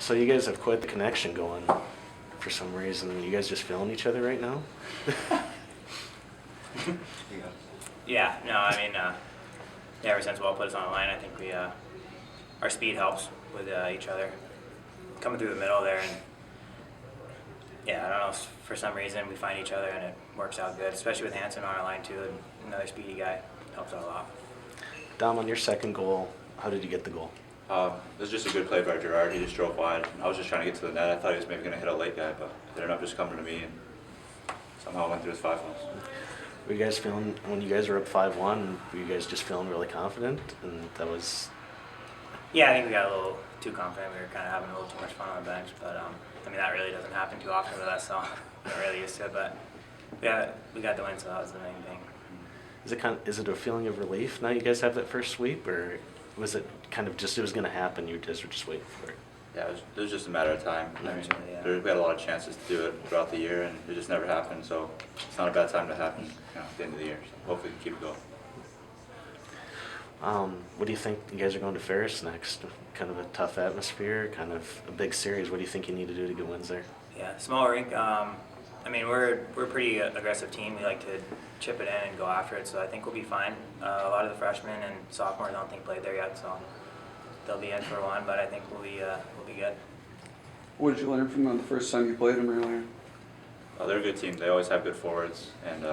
So you guys have quite the connection going for some reason. You guys just feeling each other right now? Yeah, no, I mean, ever since Will put us on the line, I think our speed helps with each other. Coming through the middle there, and yeah, I don't know, for some reason we find each other and it works out good, especially with Hanson on our line too, and another speedy guy helps out a lot. Dom, on your second goal, how did you get the goal? It was just a good play by Gerard. He just drove wide. I was just trying to get to the net. I thought he was maybe going to hit a late guy, but it ended up just coming to me, and somehow went through his 5 holes. Were you guys feeling, when you guys were up 5-1, were you guys just feeling really confident? And that was... Yeah, I think we got a little too confident. We were kind of having a little too much fun on the bench, but I mean, that really doesn't happen too often with us, so I'm not really used to it, but yeah, we got the win, so that was the main thing. Is it a feeling of relief now you guys have that first sweep, or was it kind of just, it was going to happen, you guys were just waiting for it? Yeah, it was just a matter of time. I mean, we had a lot of chances to do it throughout the year, and it just never happened, so it's not a bad time to happen, at the end of the year. So hopefully we can keep it going. What do you think? You guys are going to Ferris next. Kind of a tough atmosphere, kind of a big series. What do you think you need to do to get wins there? Yeah, small rink. I mean, we're a pretty aggressive team. We like to chip it in and go after it, so I think we'll be fine. A lot of the freshmen and sophomores I don't think played there yet, so they'll be in for one, but I think we'll be good. What did you learn from them the first time you played them earlier? They're a good team. They always have good forwards, and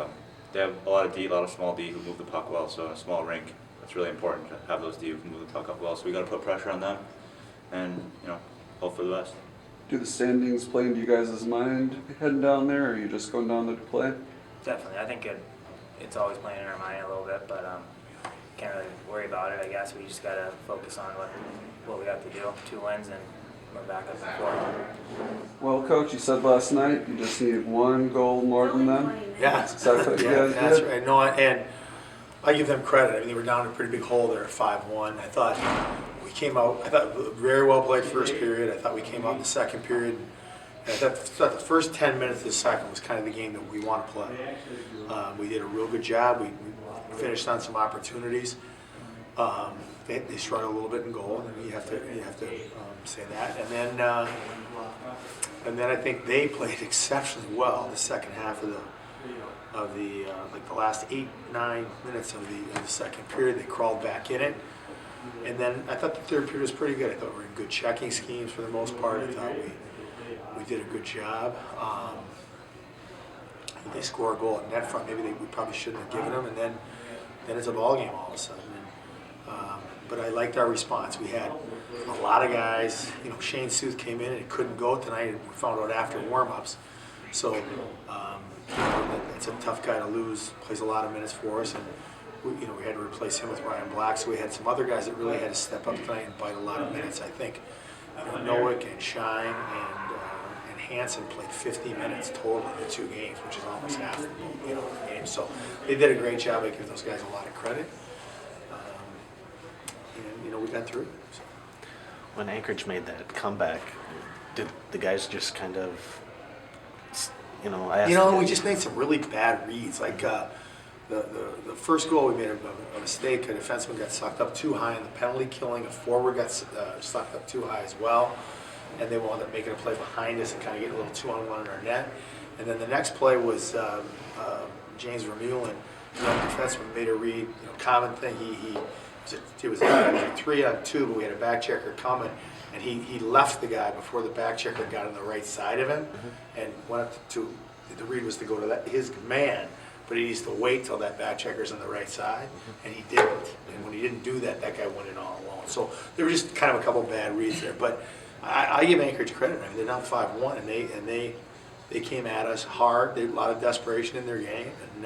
they have a lot of D, a lot of small D who move the puck well, so in a small rink, it's really important to have those D who can move the puck up well, so we got to put pressure on them and, hope for the best. Do the standings play into you guys' mind heading down there, or are you just going down there to play? Definitely. I think it's always playing in our mind a little bit, but can't really worry about it, I guess. We just got to focus on what we have to do. 2 wins, and we're back up in 4. Well, Coach, you said last night you just needed 1 goal more than them. Yeah, Is that what you guys that's did? right. No, and I give them credit. I mean, they were down a pretty big hole there at 5-1. I thought we came out. I thought very well played first period. I thought we came out in the second period. And I thought the first 10 minutes of the second was kind of the game that we want to play. We did a real good job. We finished on some opportunities. They struggled a little bit in goal, and you have to say that. And then I think they played exceptionally well the second half of the like the last 8-9 minutes of the second period. They crawled back in it, and then I thought the third period was pretty good. I thought we were in good checking schemes for the most part. I thought we did a good job. They score a goal at net front. Maybe we probably shouldn't have given them, and then it's a ball game all of a sudden. But I liked our response. We had a lot of guys. Shane Sooth came in and couldn't go tonight, and we found out after warm-ups. So it's a tough guy to lose. Plays a lot of minutes for us, and we had to replace him with Ryan Black. So we had some other guys that really had to step up tonight and bite a lot of minutes. I think Nowick and Shine and Hanson played 50 minutes total in the 2 games, which is almost half the game. So they did a great job. I give those guys a lot of credit. And we got through it. So. When Anchorage made that comeback, did the guys just kind of, we just made some really bad reads. Like the first goal, we made a mistake. A defenseman got sucked up too high in the penalty killing. A forward got sucked up too high as well. And they wound up making a play behind us and kind of getting a little 2-on-1 in our net. And then the next play was James Vermeulen, young defenseman, made a read. Common thing. It was a 3-on-2, but we had a back checker coming, and he left the guy before the back checker got on the right side of him, and went up to the read was to go to his man, but he needs to wait till that back checker's on the right side, and he didn't. And when he didn't do that, that guy went in all alone. So there were just kind of a couple bad reads there, but I give Anchorage credit. I mean, they're down 5-1, and they came at us hard. They had a lot of desperation in their game, and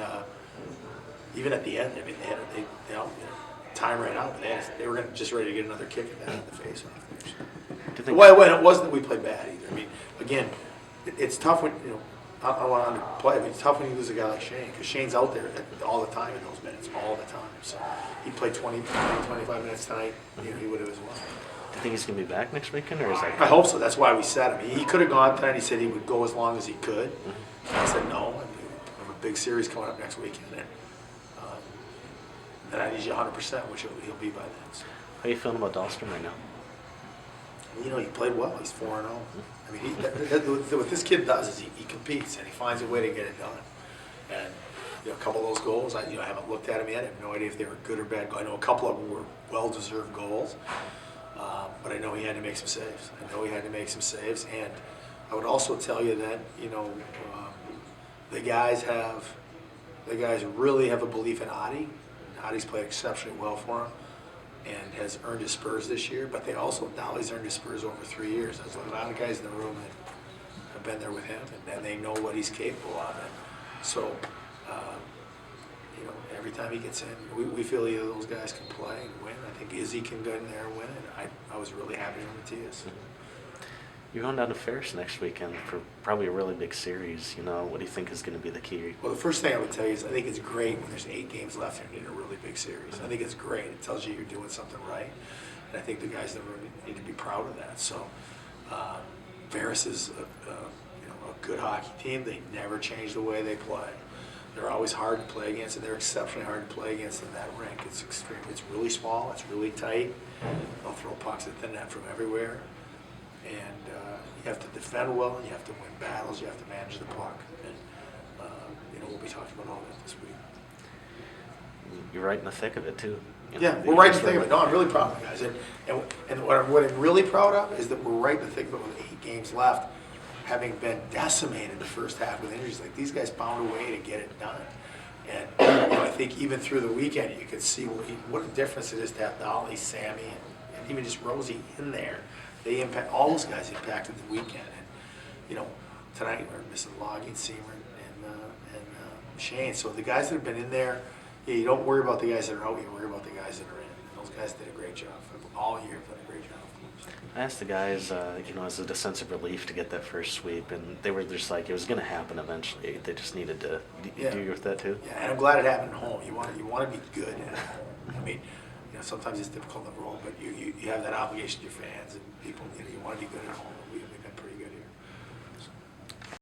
even at the end, I mean, they time ran out, but they were just ready to get another kick at that in the face off. Well, it wasn't that we played bad either. I mean, again, it's tough when I don't want to play, but it's tough when you lose a guy like Shane, because Shane's out there all the time in those minutes, all the time. So he played 25 minutes tonight. He would have as well. Do you think he's going to be back next weekend, or is that? I hope so. That's why we set him. He could have gone tonight. He said he would go as long as he could. I said no. I mean, we have a big series coming up next weekend, and I need you 100%, which he'll be by then. So. How are you feeling about Dahlstrom right now? You know, he played well. He's 4-0. I mean, what this kid does is he competes and he finds a way to get it done. And you know, a couple of those goals, I haven't looked at them yet. I have no idea if they were good or bad. I know a couple of them were well-deserved goals, but I know he had to make some saves. And I would also tell you that the guys really have a belief in Adi. Adi's played exceptionally well for him and has earned his spurs this year, but Dolly's earned his spurs over 3 years. There's a lot of guys in the room that have been there with him, and they know what he's capable of. And so, every time he gets in, we feel either of those guys can play and win. I think Izzy can go in there and win, and I was really happy with Matthias. You're going down to Ferris next weekend for probably a really big series. What do you think is going to be the key? Well, the first thing I would tell you is I think it's great when there's 8 games left and you're in a really big series. I think it's great. It tells you you're doing something right. And I think the guys in the room need to be proud of that. So Ferris is a good hockey team. They never change the way they play. They're always hard to play against, and they're exceptionally hard to play against in that rink. It's extreme. It's really small. It's really tight. They'll throw pucks at the net from everywhere. And you have to defend well, and you have to win battles, you have to manage the puck. And, we'll be talking about all that this week. You're right in the thick of it, too. Yeah, we're right in the thick of it. No, I'm really proud of the guys. And what I'm really proud of is that we're right in the thick of it with 8 games left, having been decimated the first half with injuries. Like, these guys found a way to get it done. And I think even through the weekend, you could see what a difference it is to have Dolly, Sammy, and even just Rosie in there. All those guys impacted the weekend. And, tonight we're missing Logging, Seamer, and Shane. So the guys that have been in there, you don't worry about the guys that are out, you worry about the guys that are in. And those guys did a great job. All year done a great job. I asked the guys, as a sense of relief to get that first sweep, and they were just like, it was going to happen eventually. They just needed to. Do you agree with that too? Yeah, and I'm glad it happened at home. You want to be good at home. I mean, sometimes it's difficult in the role, but you have that obligation to your fans and people. You want to be good at home. We've